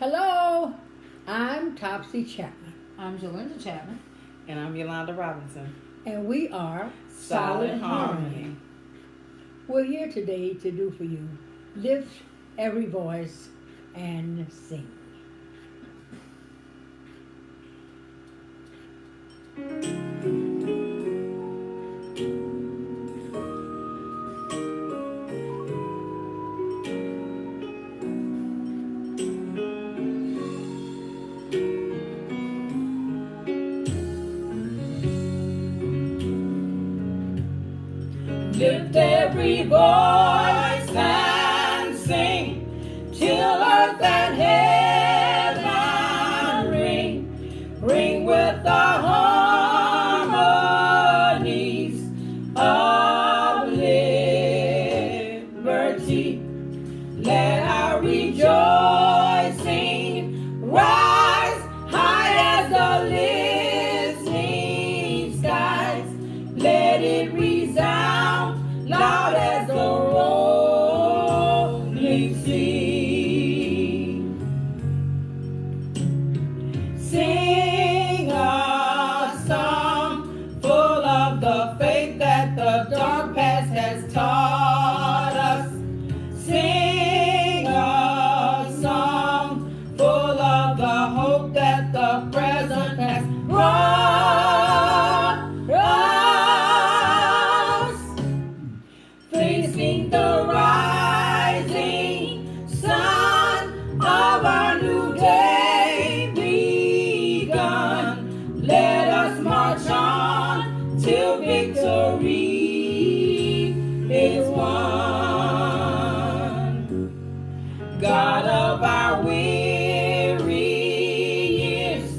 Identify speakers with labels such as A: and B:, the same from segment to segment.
A: Hello, I'm Topsy Chapman.
B: I'm Jolinda Chapman.
C: And I'm Yolanda Robinson.
A: And we are
C: Solid Harmony.
A: We're here today to do for you, lift every voice and sing.
C: Lift every voice and sing till earth and heaven ring. Ring with the harmonies of liberty. Let our rejoicing rise high as the listening skies. Let it resound loud as the rolling sea. Sing a song full of the faith that the dark past has taught us. Sing a song full of the hope that the present has brought us. Facing the rising sun of our new day begun. Let us march on till victory is won. God of our weary years,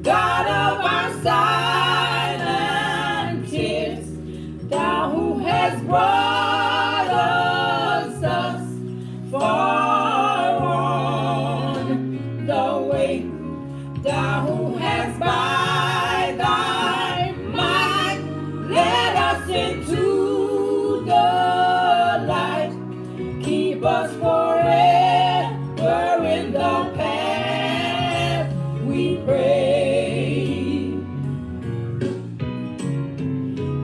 C: God of our silent tears, Thou who has brought us thus far on the way, Thou who has by Thy might led us into the light. Keep us forever in the path we pray.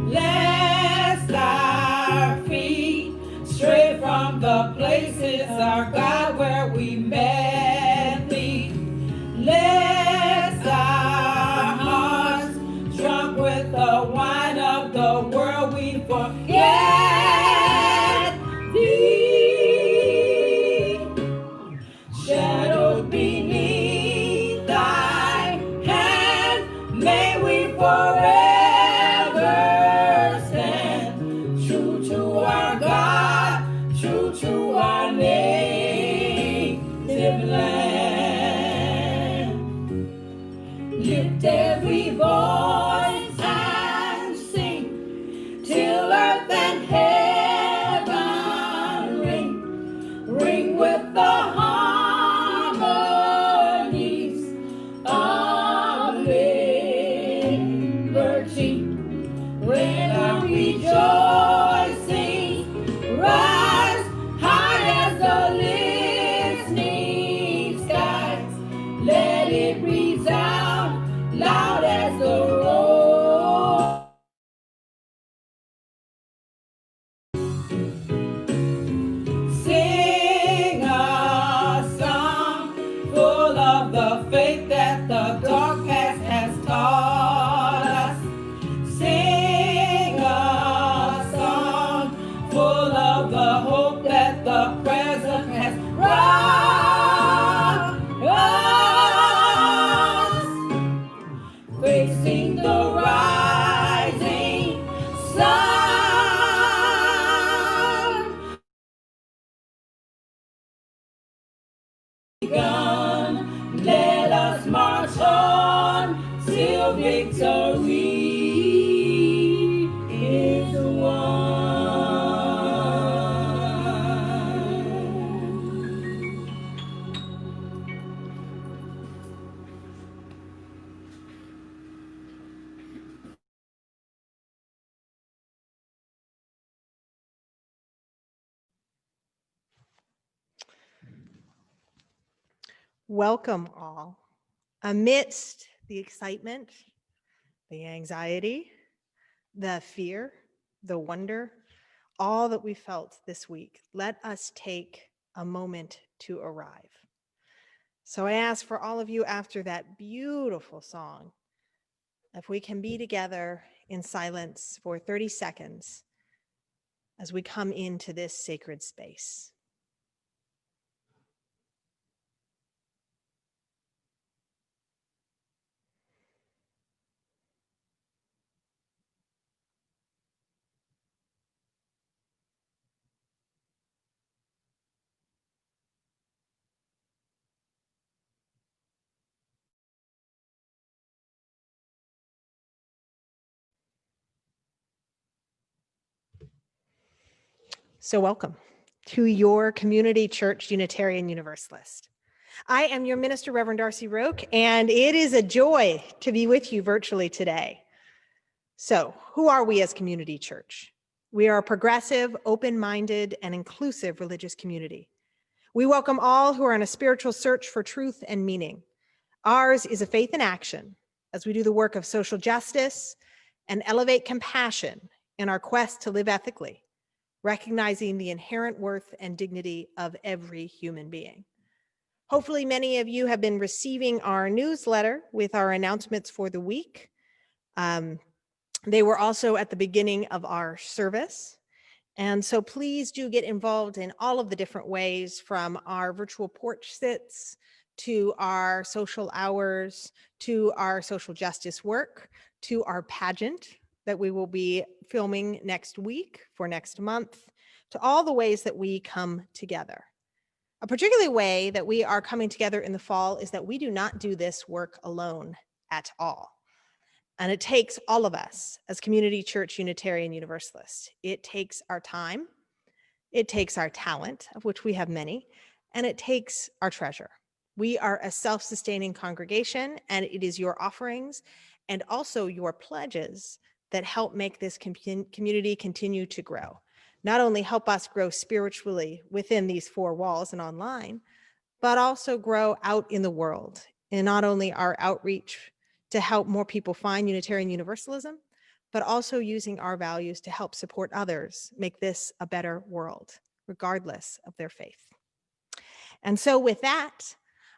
C: Lest our feet stray from the places, our God, where we met Thee. Lest our hearts, drunk with the wine of the world, we forget Thee. Shadowed beneath Thy hand, may we forever stand, true to our God, true to our native land. Lift every voice and sing till earth and
B: Welcome all. Amidst the excitement, the anxiety, the fear, the wonder, all that we felt this week, let us take a moment to arrive. So I ask for all of you after that beautiful song, if we can be together in silence for 30 seconds as we come into this sacred space. So welcome to your community church Unitarian Universalist. I am your minister, Reverend Darcy Roque, and it is a joy to be with you virtually today. So who are we as community church? We are a progressive, open-minded, and inclusive religious community. We welcome all who are on a spiritual search for truth and meaning. Ours is a faith in action as we do the work of social justice and elevate compassion in our quest to live ethically, recognizing the inherent worth and dignity of every human being. Hopefully, many of you have been receiving our newsletter with our announcements for the week. They were also at the beginning of our service. And so please do get involved in all of the different ways, from our virtual porch sits to our social hours, to our social justice work, to our pageant that we will be filming next week for next month, to all the ways that we come together. A particular way that we are coming together in the fall is that we do not do this work alone at all. And it takes all of us as Community Church Unitarian Universalist. It takes our time, it takes our talent, of which we have many, and it takes our treasure. We are a self-sustaining congregation, and it is your offerings and also your pledges that help make this community continue to grow. Not only help us grow spiritually within these four walls and online, but also grow out in the world. And not only our outreach to help more people find Unitarian Universalism, but also using our values to help support others make this a better world, regardless of their faith. And so with that,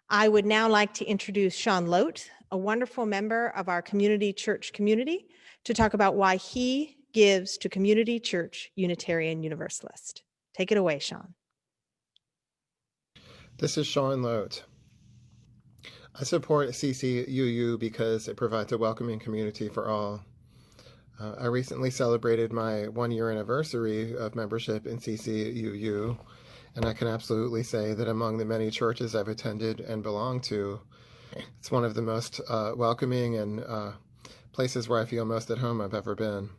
B: I would now like to introduce Sean Lote, a wonderful member of our community church community, to talk about why he gives to Community Church Unitarian Universalist. Take it away, Sean.
D: This is Sean Lote. I support CCUU because it provides a welcoming community for all. I recently celebrated my 1-year anniversary of membership in CCUU, and I can absolutely say that among the many churches I've attended and belong to, it's one of the most welcoming and places where I feel most at home I've ever been.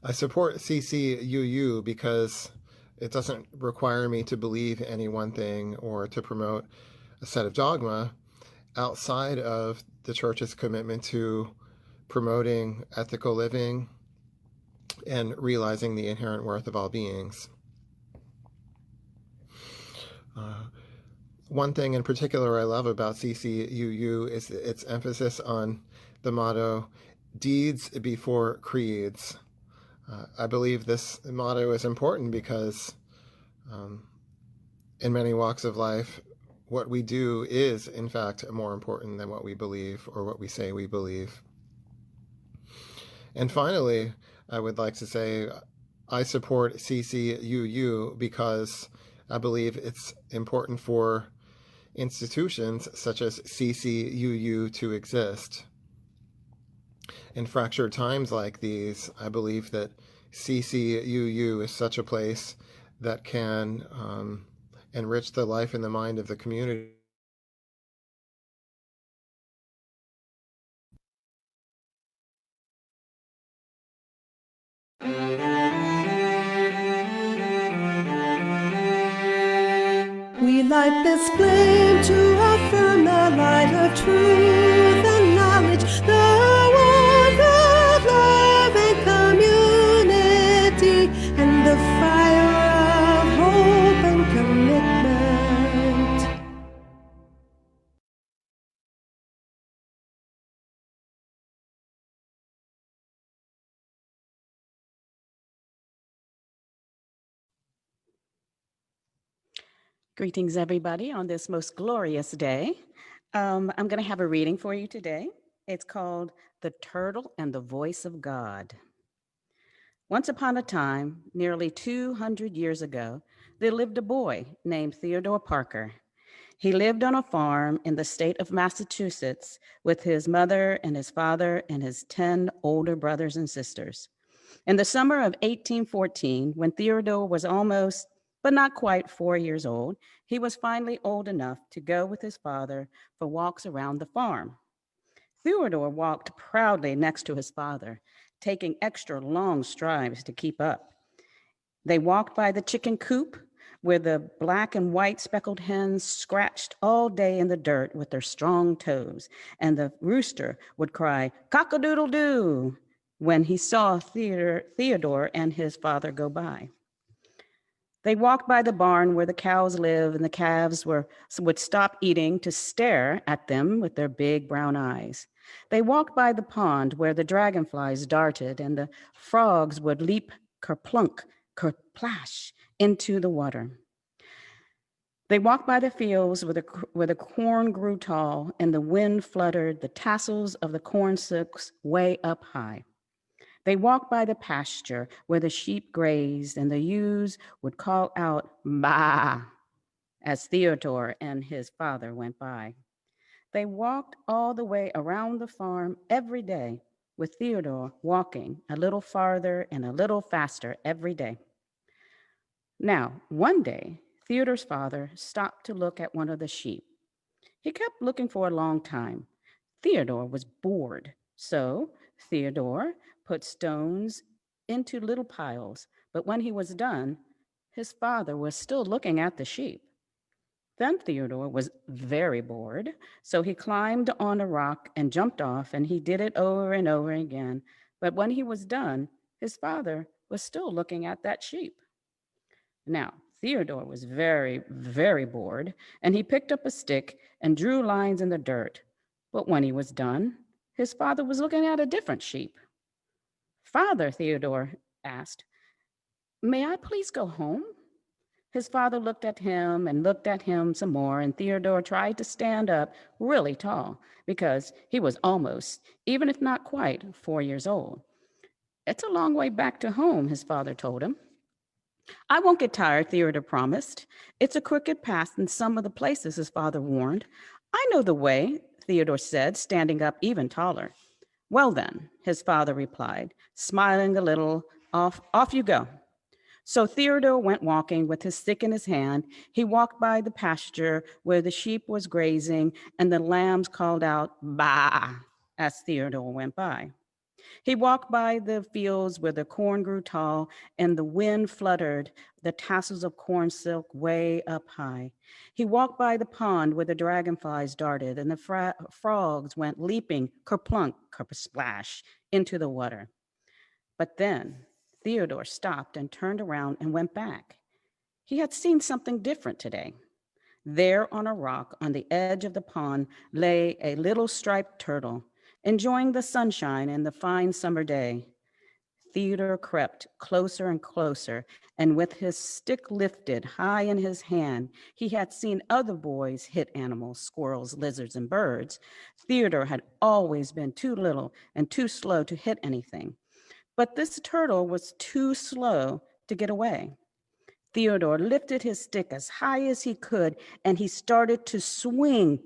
D: I support CCUU because it doesn't require me to believe any one thing or to promote a set of dogma outside of the church's commitment to promoting ethical living and realizing the inherent worth of all beings. One thing in particular I love about CCUU is its emphasis on the motto, deeds before creeds. I believe this motto is important because in many walks of life, what we do is, in fact, more important than what we believe or what we say we believe. And finally, I would like to say I support CCUU because I believe it's important for institutions such as CCUU to exist. In fractured times like these, I believe that CCUU is such a place that can enrich the life and the mind of the community.
E: We light this flame to affirm the light of truth and knowledge, the warmth of love and community, and the fire of hope and commitment.
F: Greetings, everybody, on this most glorious day. I'm going to have a reading for you today. It's called The Turtle and the Voice of God. Once upon a time, nearly 200 years ago, there lived a boy named Theodore Parker. He lived on a farm in the state of Massachusetts with his mother and his father and his 10 older brothers and sisters. In the summer of 1814, when Theodore was almost, but not quite 4 years old, he was finally old enough to go with his father for walks around the farm. Theodore walked proudly next to his father, taking extra long strides to keep up. They walked by the chicken coop, where the black and white speckled hens scratched all day in the dirt with their strong toes, and the rooster would cry, "Cock-a-doodle-doo," when he saw Theodore and his father go by. They walked by the barn where the cows live, and the calves would stop eating to stare at them with their big brown eyes. They walked by the pond where the dragonflies darted, and the frogs would leap kerplunk, kerplash into the water. They walked by the fields where the corn grew tall, and the wind fluttered the tassels of the corn silks way up high. They walked by the pasture where the sheep grazed, and the ewes would call out, "Baa," as Theodore and his father went by. They walked all the way around the farm every day, with Theodore walking a little farther and a little faster every day. Now, one day, Theodore's father stopped to look at one of the sheep. He kept looking for a long time. Theodore was bored, so Theodore put stones into little piles, but when he was done, his father was still looking at the sheep. Then Theodore was very bored, so he climbed on a rock and jumped off, and he did it over and over again. But when he was done, his father was still looking at that sheep. Now, Theodore was very, very bored, and he picked up a stick and drew lines in the dirt. But when he was done, his father was looking at a different sheep. "Father," Theodore asked, "may I please go home?" His father looked at him and looked at him some more, and Theodore tried to stand up really tall because he was almost, even if not quite, 4 years old. "It's a long way back to home," his father told him. "I won't get tired," Theodore promised. "It's a crooked path in some of the places," his father warned. "I know the way," Theodore said, standing up even taller. "Well then," his father replied, smiling a little, off you go." So Theodore went walking with his stick in his hand. He walked by the pasture where the sheep was grazing, and the lambs called out, "Baa," as Theodore went by. He walked by the fields where the corn grew tall, and the wind fluttered the tassels of corn silk way up high. He walked by the pond where the dragonflies darted, and the frogs went leaping, kerplunk, kersplash, into the water. But then Theodore stopped and turned around and went back. He had seen something different today. There on a rock on the edge of the pond lay a little striped turtle, enjoying the sunshine and the fine summer day. Theodore crept closer and closer, and with his stick lifted high in his hand, he had seen other boys hit animals, squirrels, lizards, and birds. Theodore had always been too little and too slow to hit anything. But this turtle was too slow to get away. Theodore lifted his stick as high as he could, and he started to swing.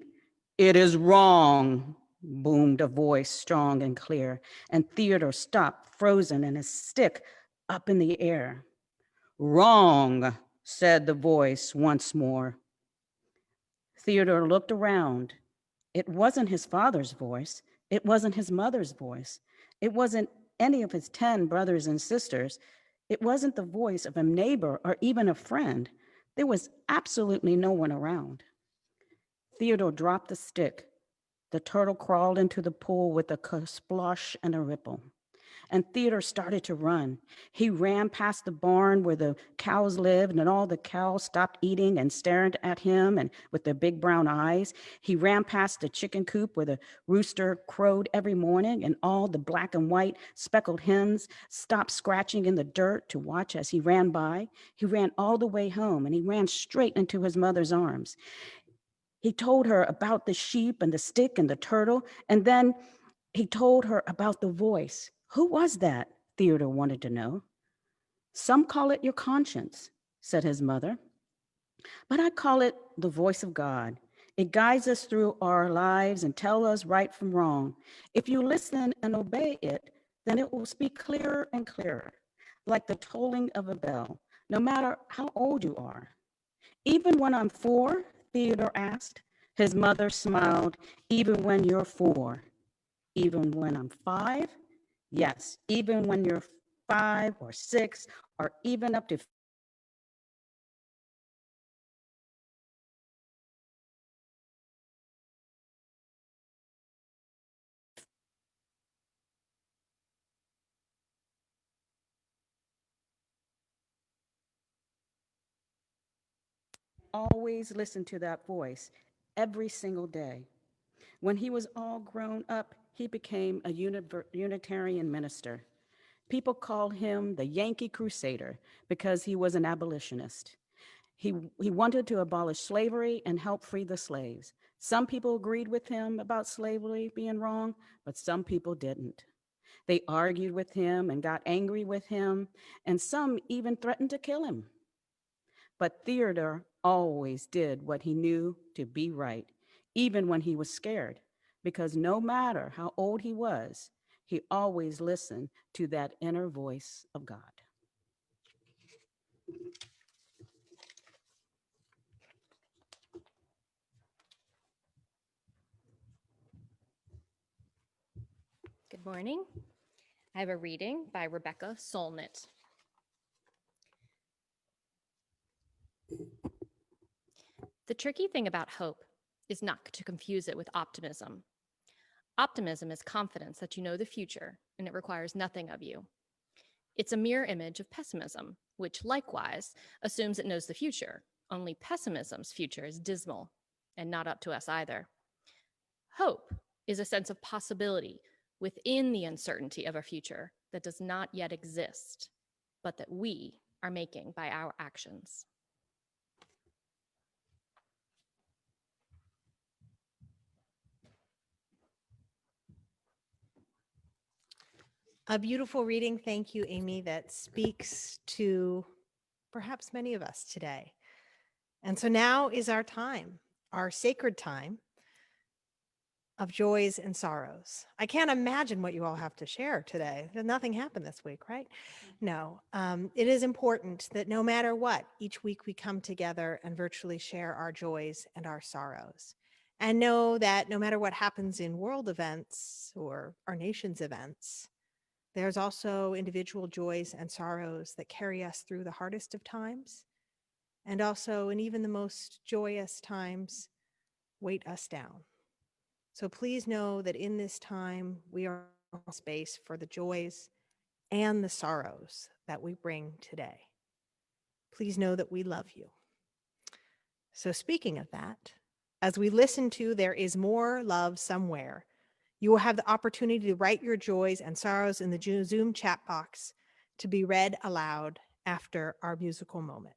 F: "It is wrong," boomed a voice strong and clear, and Theodore stopped, frozen, and his stick up in the air. "Wrong," said the voice once more. Theodore looked around. It wasn't his father's voice. It wasn't his mother's voice. It wasn't any of his 10 brothers and sisters. It wasn't the voice of a neighbor or even a friend. There was absolutely no one around. Theodore dropped the stick. The turtle crawled into the pool with a splosh and a ripple. and Theodore started to run. He ran past the barn where the cows lived, and all the cows stopped eating and stared at him and with their big brown eyes. He ran past the chicken coop where the rooster crowed every morning, and all the black and white speckled hens stopped scratching in the dirt to watch as he ran by. He ran all the way home, and he ran straight into his mother's arms. He told her about the sheep and the stick and the turtle, and then he told her about the voice. Who was that? Theodore wanted to know. Some call it your conscience, said his mother, but I call it the voice of God. It guides us through our lives and tells us right from wrong. If you listen and obey it, then it will speak clearer and clearer, like the tolling of a bell, no matter how old you are. Even when I'm 4, Theodore asked. His mother smiled. Even when you're 4. Even when I'm 5? Yes, even when you're 5 or 6 or even up to always listen to that voice every single day. When he was all grown up, he became a Unitarian minister. People called him the Yankee Crusader because he was an abolitionist. He wanted to abolish slavery and help free the slaves. Some people agreed with him about slavery being wrong, but some people didn't. They argued with him and got angry with him, and some even threatened to kill him. But Theodore always did what he knew to be right, even when he was scared, because no matter how old he was, he always listened to that inner voice of God.
G: Good morning. I have a reading by Rebecca Solnit. The tricky thing about hope is not to confuse it with optimism. Optimism is confidence that you know the future and it requires nothing of you. It's a mirror image of pessimism, which likewise assumes it knows the future, only pessimism's future is dismal and not up to us either. Hope is a sense of possibility within the uncertainty of a future that does not yet exist, but that we are making by our actions.
B: A beautiful reading. Thank you, Amy. That speaks to perhaps many of us today. And so now is our time, our sacred time of joys and sorrows. I can't imagine what you all have to share today. Nothing happened this week, right? No, it is important that no matter what, each week we come together and virtually share our joys and our sorrows. And know that no matter what happens in world events or our nation's events, there's also individual joys and sorrows that carry us through the hardest of times, and also in even the most joyous times, weight us down. So please know that in this time, we are in space for the joys and the sorrows that we bring today. Please know that we love you. So speaking of that, as we listen to There Is More Love Somewhere, you will have the opportunity to write your joys and sorrows in the Zoom chat box to be read aloud after our musical moment.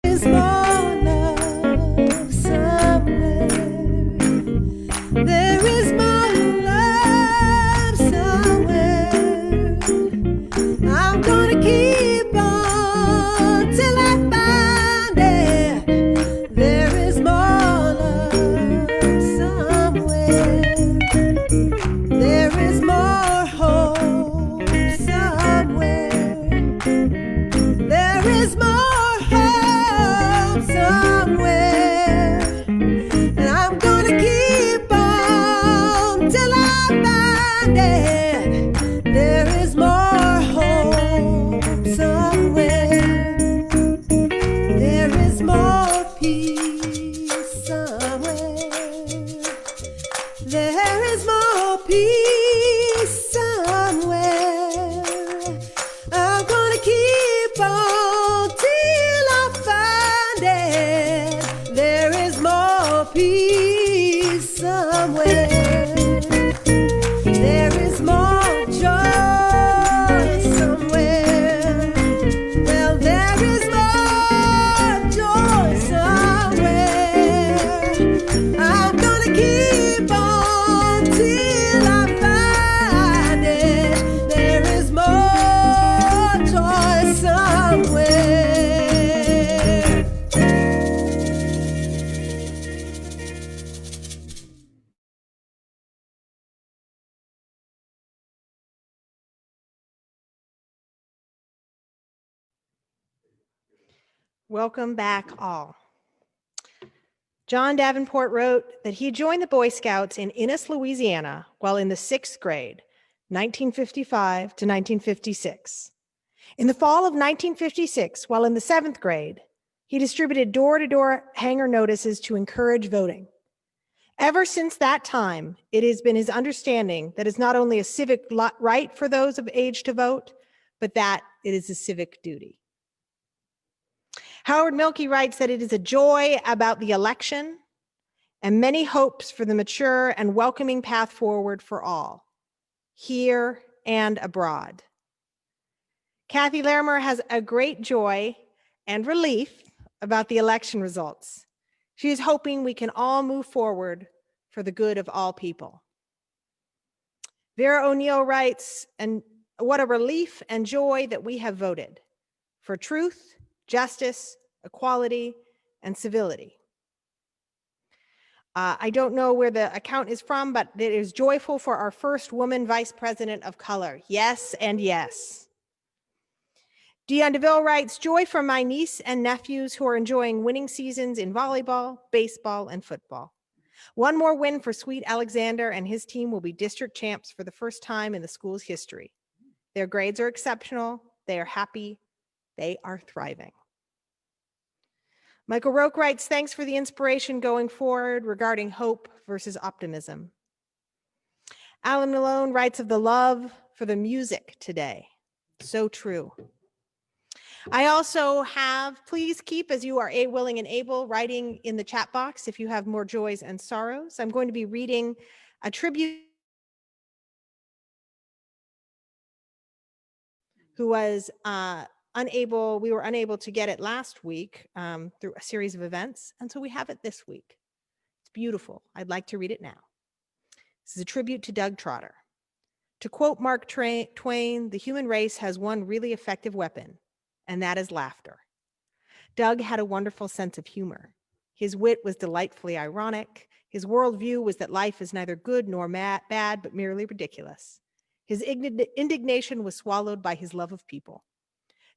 E: Is more love somewhere. There is more There is more peace somewhere. I'm gonna keep on till I find it. There is more peace somewhere. There is more joy somewhere. Well, there is more joy somewhere. I'm gonna keep on till I find it. There is more joy somewhere.
B: Welcome back, all. John Davenport wrote that he joined the Boy Scouts in Innis, Louisiana, while in the 6th grade, 1955 to 1956. In the fall of 1956, while in the 7th grade, he distributed door-to-door hanger notices to encourage voting. Ever since that time, it has been his understanding that it's not only a civic right for those of age to vote, but that it is a civic duty. Howard Milkey writes that it is a joy about the election and many hopes for the mature and welcoming path forward for all, here and abroad. Kathy Larimer has a great joy and relief about the election results. She is hoping we can all move forward for the good of all people. Vera O'Neill writes, and what a relief and joy that we have voted for truth, justice, equality, and civility. I don't know where the account is from, but it is joyful for our first woman vice president of color. Yes and yes. Dion DeVille writes, joy for my niece and nephews who are enjoying winning seasons in volleyball, baseball, and football. One more win for Sweet Alexander and his team will be district champs for the first time in the school's history. Their grades are exceptional. They are happy. They are thriving. Michael Roque writes, thanks for the inspiration going forward regarding hope versus optimism. Alan Malone writes of the love for the music today. So true. I also have, please keep, as you are willing and able, writing in the chat box if you have more joys and sorrows. I'm going to be reading a tribute who was we were unable to get it last week through a series of events, and so we have it this week. It's beautiful. I'd like to read it now. This is a tribute to Doug Trotter. To quote Mark Twain, the human race has one really effective weapon, and that is laughter. Doug had a wonderful sense of humor. His wit was delightfully ironic. His worldview was that life is neither good nor bad, but merely ridiculous. His indignation was swallowed by his love of people.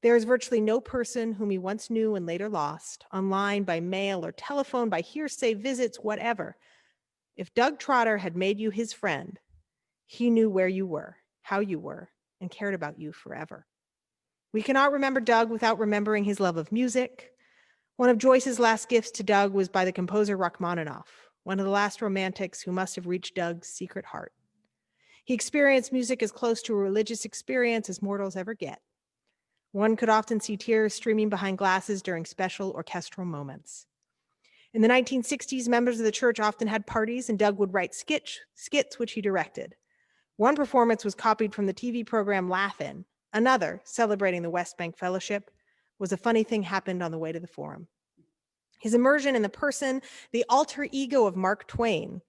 B: There is virtually no person whom he once knew and later lost, online, by mail, or telephone, by hearsay, visits, whatever. If Doug Trotter had made you his friend, he knew where you were, how you were, and cared about you forever. We cannot remember Doug without remembering his love of music. One of Joyce's last gifts to Doug was by the composer Rachmaninoff, one of the last romantics who must have reached Doug's secret heart. He experienced music as close to a religious experience as mortals ever get. One could often see tears streaming behind glasses during special orchestral moments. In the 1960s, members of the church often had parties, and Doug would write skits which he directed. One performance was copied from the TV program Laugh-In. Another, celebrating the West Bank Fellowship, was A Funny Thing Happened on the Way to the Forum. His immersion in the person, the alter ego of Mark Twain,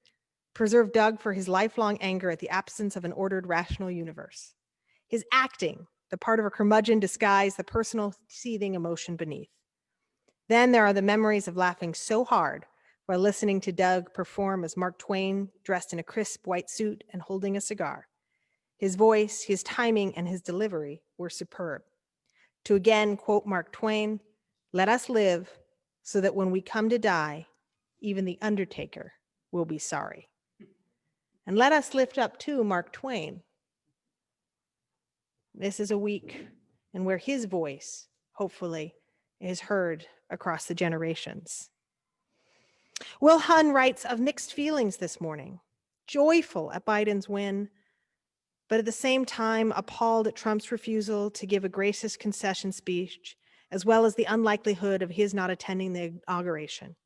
B: preserved Doug for his lifelong anger at the absence of an ordered, rational universe. His acting, the part of a curmudgeon, disguised the personal, seething emotion beneath. Then there are the memories of laughing so hard while listening to Doug perform as Mark Twain, dressed in a crisp white suit and holding a cigar. His voice, his timing, and his delivery were superb. To again quote Mark Twain, let us live so that when we come to die, even the undertaker will be sorry. And let us lift up too Mark Twain. This is a week and where his voice, hopefully, is heard across the generations. Will Hunn writes of mixed feelings this morning. joyful at Biden's win, but at the same time appalled at Trump's refusal to give a gracious concession speech, as well as the unlikelihood of his not attending the inauguration.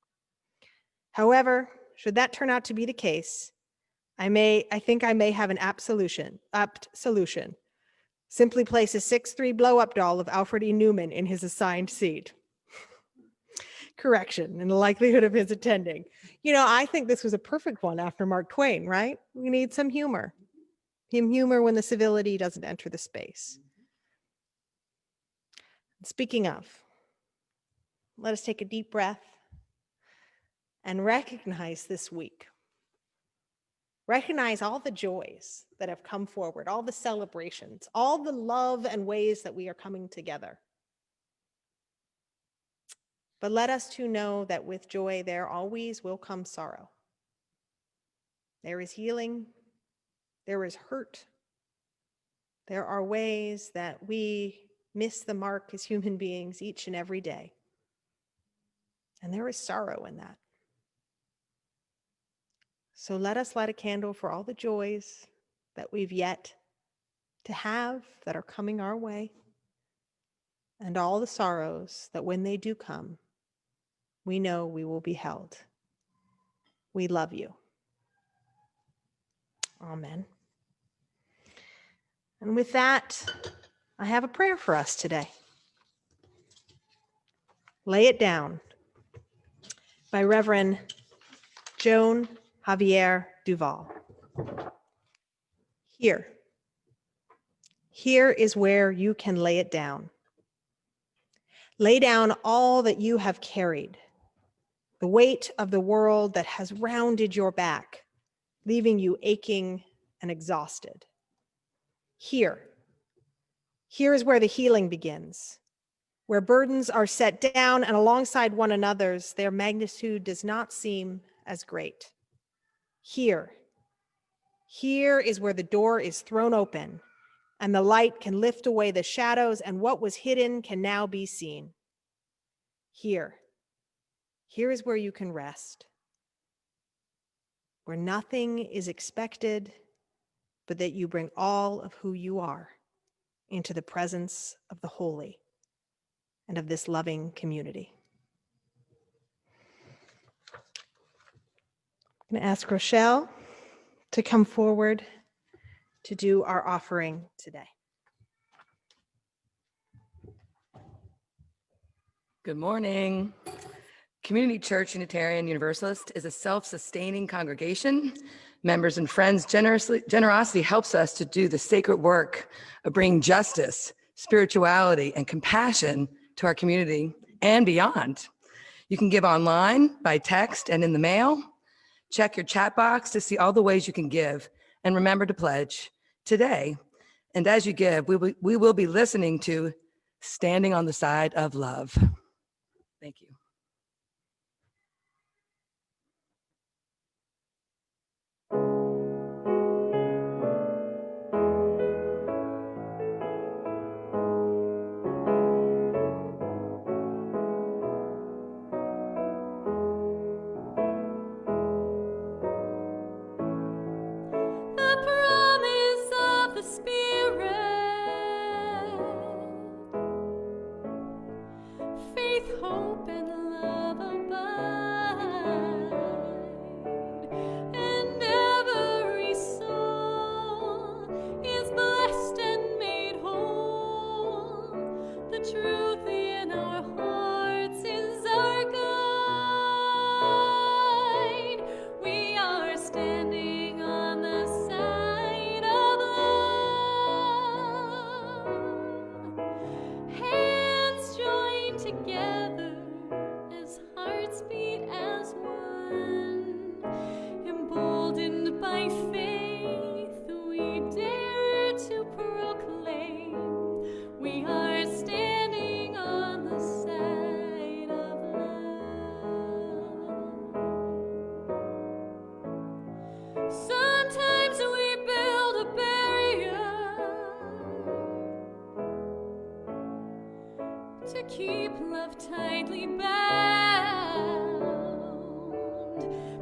B: However, should that turn out to be the case, I think I may have an apt solution. Simply place a 6'3" blow-up doll of Alfred E. Newman in his assigned seat. Correction, in the likelihood of his attending. You know, I think this was a perfect one after Mark Twain, right? We need some humor. Humor when the civility doesn't enter the space. Speaking of, let us take a deep breath and recognize this week. Recognize all the joys that have come forward, all the celebrations, all the love and ways that we are coming together. But let us too know that with joy, there always will come sorrow. There is healing, there is hurt. There are ways that we miss the mark as human beings each and every day. And there is sorrow in that. So let us light a candle for all the joys that we've yet to have that are coming our way, and all the sorrows that when they do come, we know we will be held. We love you. Amen. And with that, I have a prayer for us today. Lay It Down by Reverend Joan Javier Duval. Here is where you can lay it down. Lay down all that you have carried, the weight of the world that has rounded your back, leaving you aching and exhausted. Here is where the healing begins, where burdens are set down and alongside one another's, their magnitude does not seem as great. Here is where the door is thrown open and the light can lift away the shadows and what was hidden can now be seen. Here is where you can rest, where nothing is expected, but that you bring all of who you are into the presence of the holy and of this loving community. I'm going to ask Rochelle to come forward to do our offering today.
H: Good morning. Community Church Unitarian Universalist is a self-sustaining congregation. Members and friends' generosity helps us to do the sacred work of bringing justice, spirituality, and compassion to our community and beyond. You can give online, by text, and in the mail. Check your chat box to see all the ways you can give, and remember to pledge today. And as you give, we will be listening to Standing on the Side of Love. Thank you.
I: Keep love tightly bound,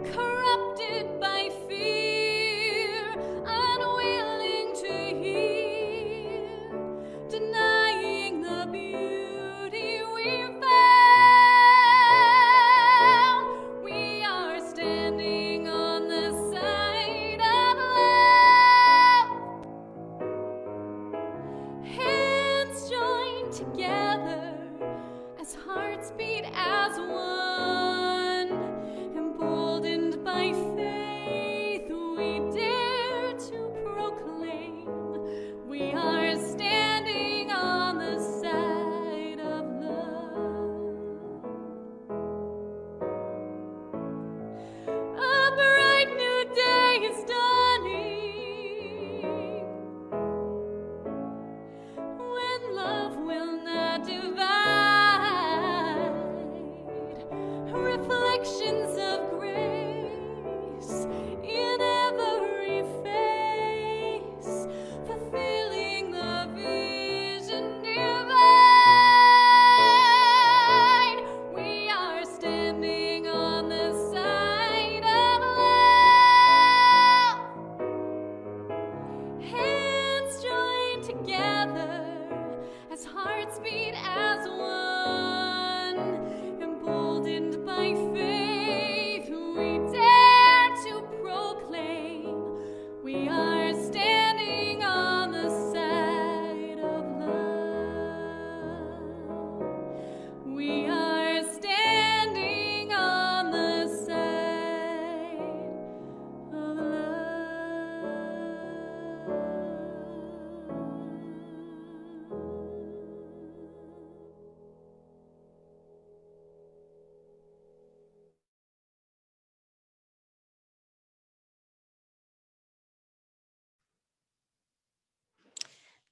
I: corrupted by fear.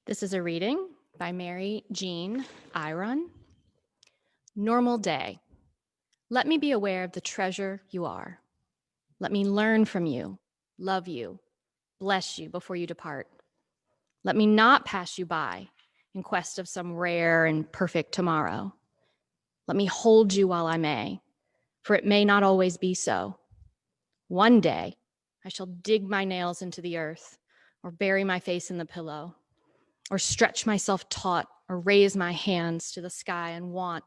G: This is a reading by Mary Jean Iron. Normal day. Let me be aware of the treasure you are. Let me learn from you, love you, bless you before you depart. Let me not pass you by in quest of some rare and perfect tomorrow. Let me hold you while I may, for it may not always be so. One day, I shall dig my nails into the earth, or bury my face in the pillow, or stretch myself taut, or raise my hands to the sky and want,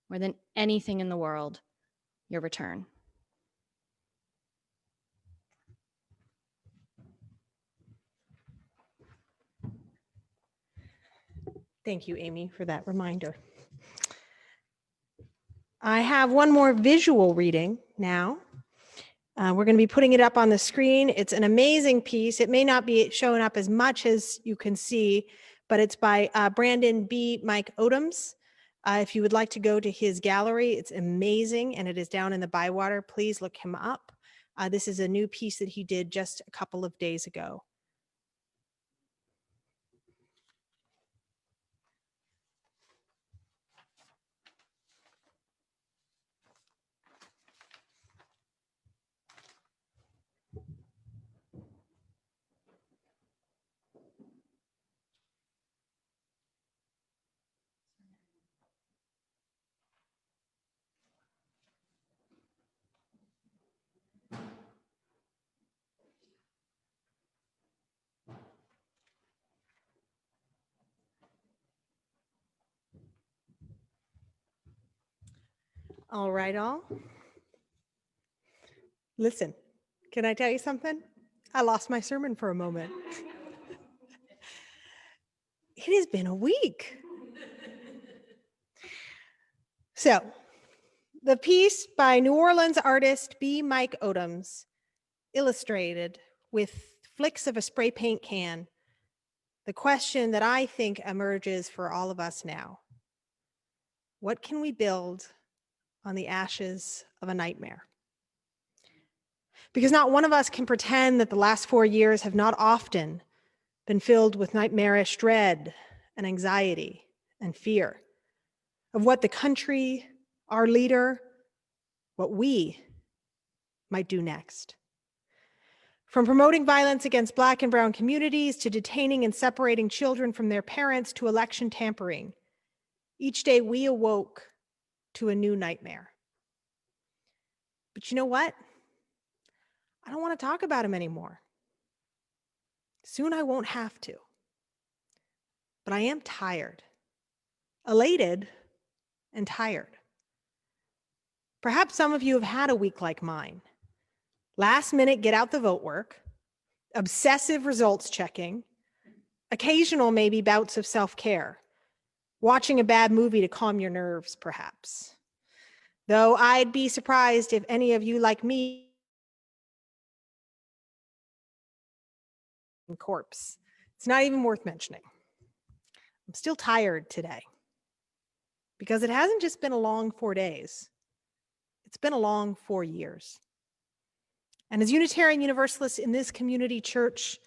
G: more than anything in the world, your return.
B: Thank you, Amy, for that reminder. I have one more visual reading now. We're going to be putting it up on the screen. It's an amazing piece. It may not be showing up as much as you can see, but it's by Brandon B. Mike Odoms. If you would like to go to his gallery, it's amazing, and it is down in the Bywater. Please look him up. This is a new piece that he did just a couple of days ago. All right, all. Listen, can I tell you something? I lost my sermon for a moment. It has been a week. So, the piece by New Orleans artist B. Mike Odoms, illustrated with flicks of a spray paint can, the question that I think emerges for all of us now: what can we build on the ashes of a nightmare? Because not one of us can pretend that the last 4 years have not often been filled with nightmarish dread and anxiety and fear of what the country, our leader, what we might do next. From promoting violence against Black and Brown communities to detaining and separating children from their parents to election tampering, each day we awoke to a new nightmare. But you know what? I don't want to talk about him anymore. Soon I won't have to. But I am tired, elated and tired. Perhaps some of you have had a week like mine. Last minute get out the vote work, obsessive results checking, occasional maybe bouts of self-care, watching a bad movie to calm your nerves perhaps. Though I'd be surprised if any of you like me corpse. It's not even worth mentioning. I'm still tired today because it hasn't just been a long 4 days. It's been a long 4 years. And as Unitarian Universalists in this community church,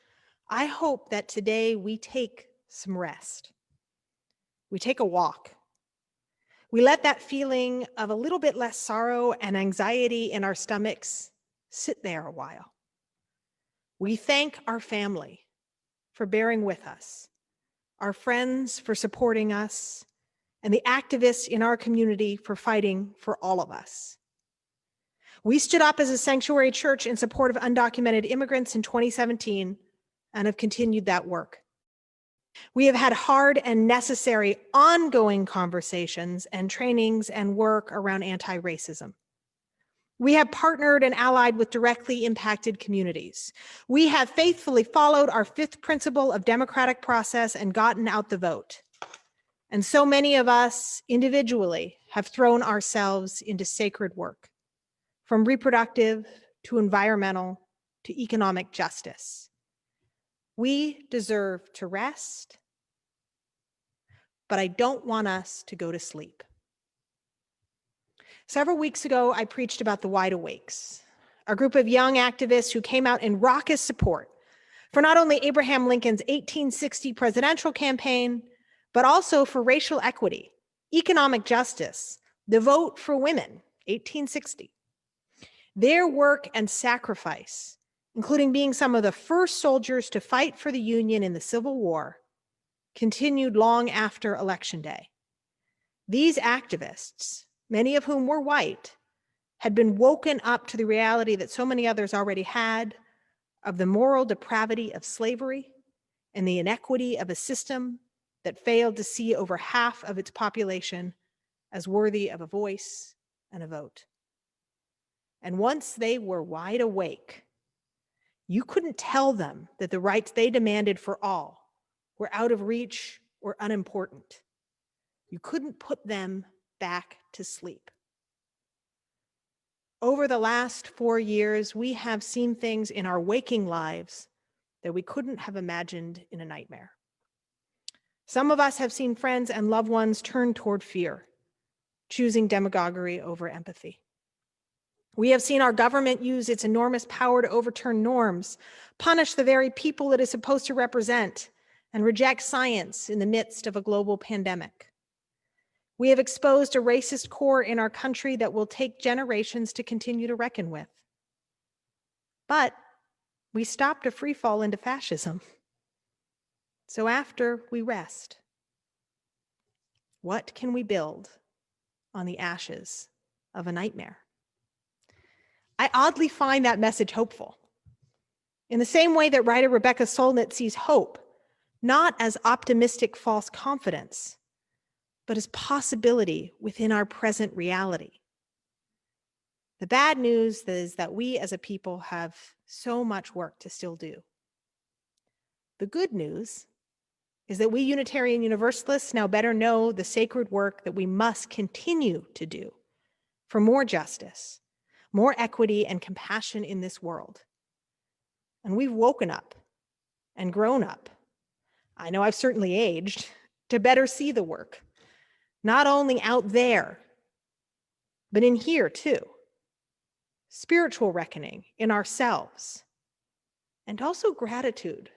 B: I hope that today we take some rest. We take a walk. We let that feeling of a little bit less sorrow and anxiety in our stomachs sit there a while. We thank our family for bearing with us, our friends for supporting us, and the activists in our community for fighting for all of us. We stood up as a sanctuary church in support of undocumented immigrants in 2017 and have continued that work. We have had hard and necessary ongoing conversations and trainings and work around anti-racism. We have partnered and allied with directly impacted communities. We have faithfully followed our fifth principle of democratic process and gotten out the vote. And so many of us individually have thrown ourselves into sacred work, from reproductive to environmental to economic justice. We deserve to rest, but I don't want us to go to sleep. Several weeks ago, I preached about the Wide Awakes, a group of young activists who came out in raucous support for not only Abraham Lincoln's 1860 presidential campaign, but also for racial equity, economic justice, the vote for women, 1860. Their work and sacrifice, including being some of the first soldiers to fight for the Union in the Civil War, continued long after Election Day. These activists, many of whom were white, had been woken up to the reality that so many others already had of the moral depravity of slavery and the inequity of a system that failed to see over half of its population as worthy of a voice and a vote. And once they were wide awake, you couldn't tell them that the rights they demanded for all were out of reach or unimportant. You couldn't put them back to sleep. Over the last 4 years, we have seen things in our waking lives that we couldn't have imagined in a nightmare. Some of us have seen friends and loved ones turn toward fear, choosing demagoguery over empathy. We have seen our government use its enormous power to overturn norms, punish the very people it is supposed to represent, and reject science in the midst of a global pandemic. We have exposed a racist core in our country that will take generations to continue to reckon with. But we stopped a free fall into fascism. So after we rest, what can we build on the ashes of a nightmare? I oddly find that message hopeful. In the same way that writer Rebecca Solnit sees hope, not as optimistic false confidence, but as possibility within our present reality. The bad news is that we as a people have so much work to still do. The good news is that we Unitarian Universalists now better know the sacred work that we must continue to do for more justice, more equity and compassion in this world. And we've woken up and grown up. I know I've certainly aged to better see the work, not only out there, but in here too. Spiritual reckoning in ourselves, and also gratitude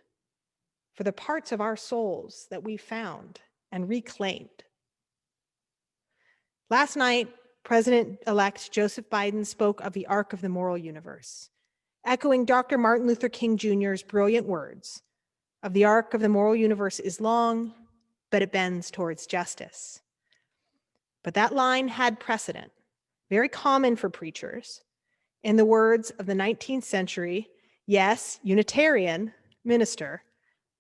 B: for the parts of our souls that we found and reclaimed. Last night, President-elect Joseph Biden spoke of the arc of the moral universe, echoing Dr. Martin Luther King Jr.'s brilliant words of the arc of the moral universe is long, but it bends towards justice. But that line had precedent, very common for preachers, in the words of the 19th century, yes, Unitarian minister,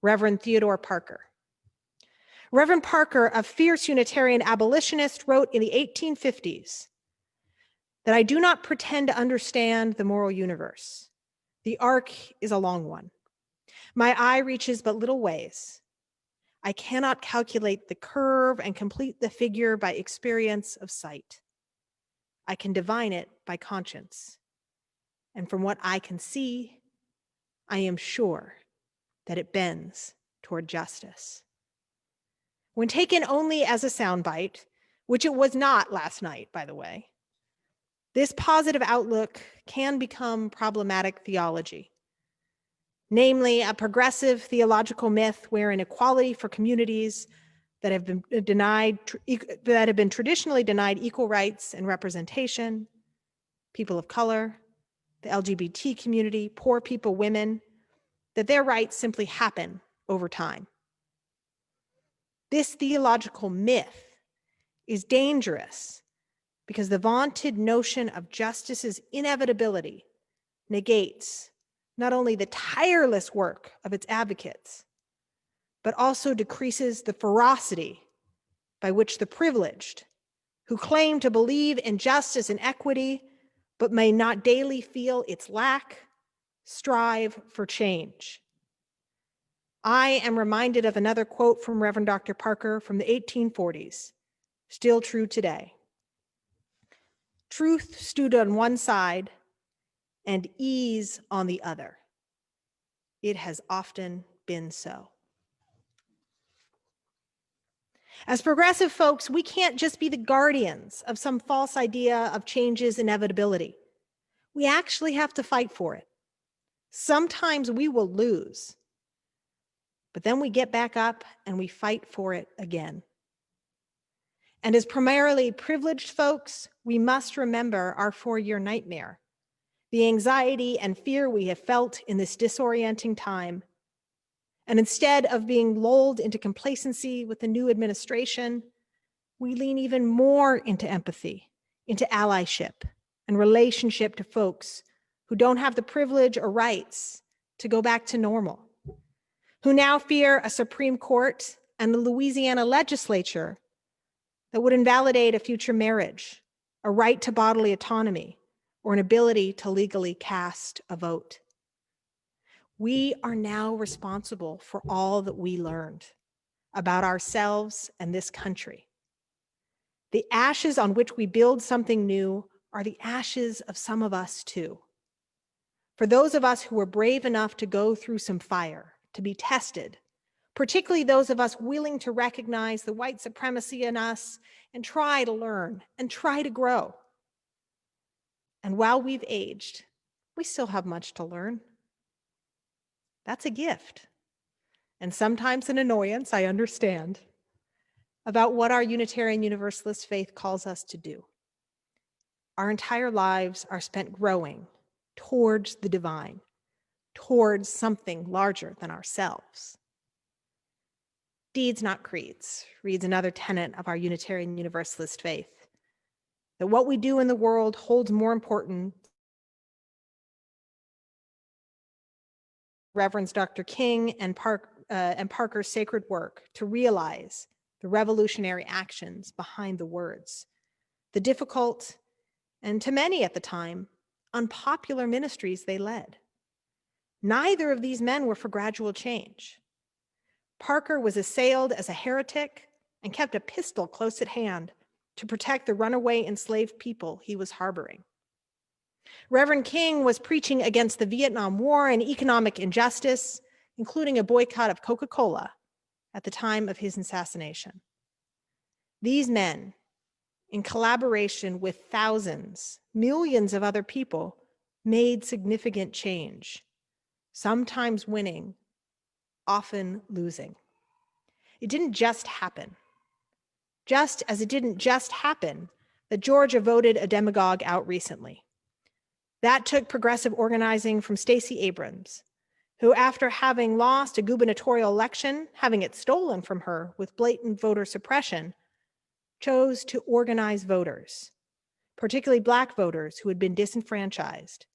B: Reverend Theodore Parker. Reverend Parker, a fierce Unitarian abolitionist, wrote in the 1850s that I do not pretend to understand the moral universe. The arc is a long one. My eye reaches but little ways. I cannot calculate the curve and complete the figure by experience of sight. I can divine it by conscience. And from what I can see, I am sure that it bends toward justice. When taken only as a soundbite, which it was not last night, by the way, this positive outlook can become problematic theology, namely a progressive theological myth wherein equality for communities that have been traditionally denied equal rights and representation, people of color, the LGBT community, poor people, women, that their rights simply happen over time. This theological myth is dangerous because the vaunted notion of justice's inevitability negates not only the tireless work of its advocates, but also decreases the ferocity by which the privileged, who claim to believe in justice and equity, but may not daily feel its lack, strive for change. I am reminded of another quote from Reverend Dr. Parker from the 1840s, still true today. Truth stood on one side and ease on the other. It has often been so. As progressive folks, we can't just be the guardians of some false idea of change's inevitability. We actually have to fight for it. Sometimes we will lose, But then we get back up and we fight for it again. And as primarily privileged folks, we must remember our 4-year nightmare, the anxiety and fear we have felt in this disorienting time. And instead of being lulled into complacency with the new administration, we lean even more into empathy, into allyship, and relationship to folks who don't have the privilege or rights to go back to normal, who now fear a Supreme Court and the Louisiana legislature that would invalidate a future marriage, a right to bodily autonomy, or an ability to legally cast a vote. We are now responsible for all that we learned about ourselves and this country. The ashes on which we build something new are the ashes of some of us too. For those of us who were brave enough to go through some fire, to be tested, particularly those of us willing to recognize the white supremacy in us and try to learn and try to grow. And while we've aged, we still have much to learn. That's a gift. And sometimes an annoyance, I understand, about what our Unitarian Universalist faith calls us to do. Our entire lives are spent growing towards the divine, towards something larger than ourselves. Deeds, not creeds, reads another tenet of our Unitarian Universalist faith, that what we do in the world holds more important. Reverends Dr. King and Parker's sacred work to realize the revolutionary actions behind the words, the difficult, and to many at the time, unpopular ministries they led. Neither of these men were for gradual change. Parker was assailed as a heretic and kept a pistol close at hand to protect the runaway enslaved people he was harboring. Reverend King was preaching against the Vietnam War and economic injustice, including a boycott of Coca-Cola at the time of his assassination. These men, in collaboration with thousands, millions of other people, made significant change, sometimes winning, often losing. It didn't just happen. Just as it didn't just happen that Georgia voted a demagogue out recently. That took progressive organizing from Stacey Abrams, who, after having lost a gubernatorial election, having it stolen from her with blatant voter suppression, chose to organize voters, particularly Black voters who had been disenfranchised,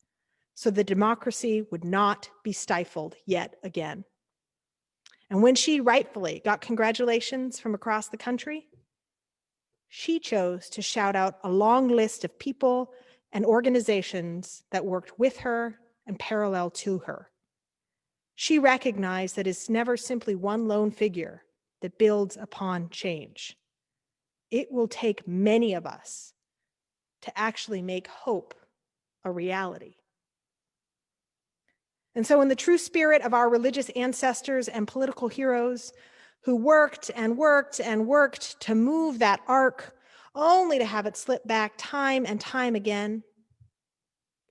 B: so that democracy would not be stifled yet again. And when she rightfully got congratulations from across the country, she chose to shout out a long list of people and organizations that worked with her and parallel to her. She recognized that it's never simply one lone figure that builds upon change. It will take many of us to actually make hope a reality. And so in the true spirit of our religious ancestors and political heroes who worked and worked and worked to move that ark only to have it slip back time and time again,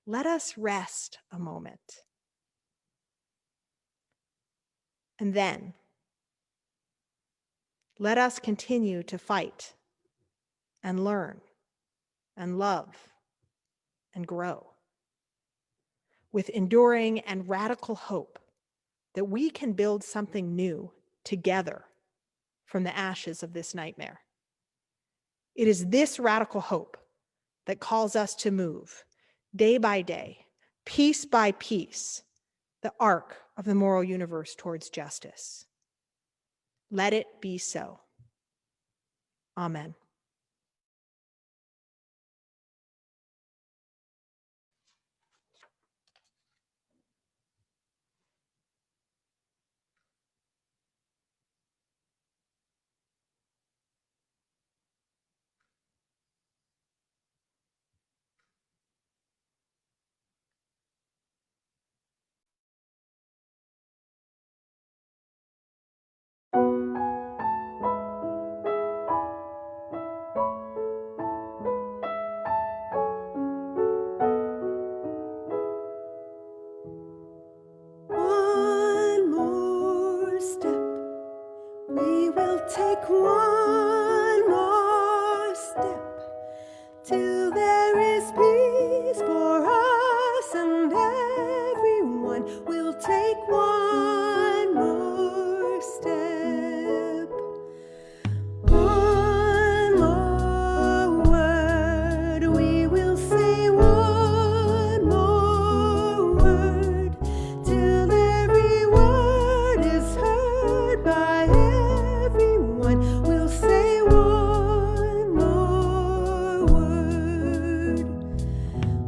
B: let us rest a moment. And then, let us continue to fight and learn and love and grow with enduring and radical hope that we can build something new together from the ashes of this nightmare. It is this radical hope that calls us to move day by day, piece by piece, the arc of the moral universe towards justice. Let it be so. Amen.
E: take one more step till there is peace for us and everyone. We'll take one more step. One more word, we will say one more word till every word is heard by everyone. We'll say one more word.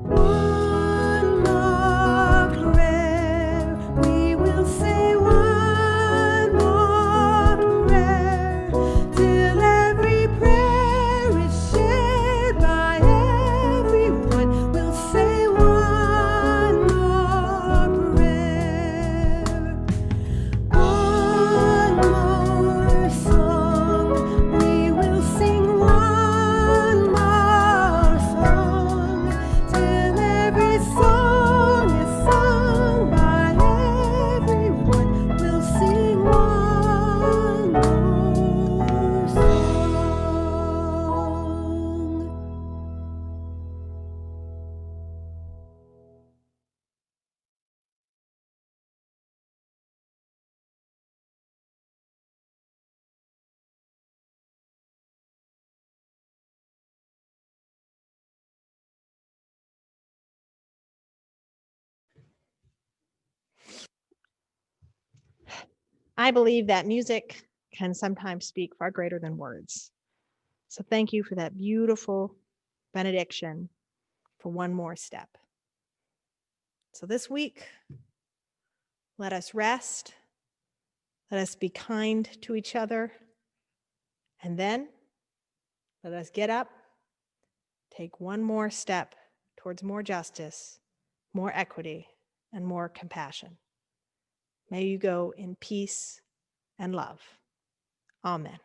E: One more prayer, we will say one more prayer till every prayer is shared by everyone. We'll say one more prayer. One more song, we will sing one more song till every song is sung by everyone. We'll sing one more song.
B: I believe that music can sometimes speak far greater than words. So thank you for that beautiful benediction for one more step. So this week, let us rest, let us be kind to each other, and then let us get up, take one more step towards more justice, more equity, and more compassion. May you go in peace and love. Amen.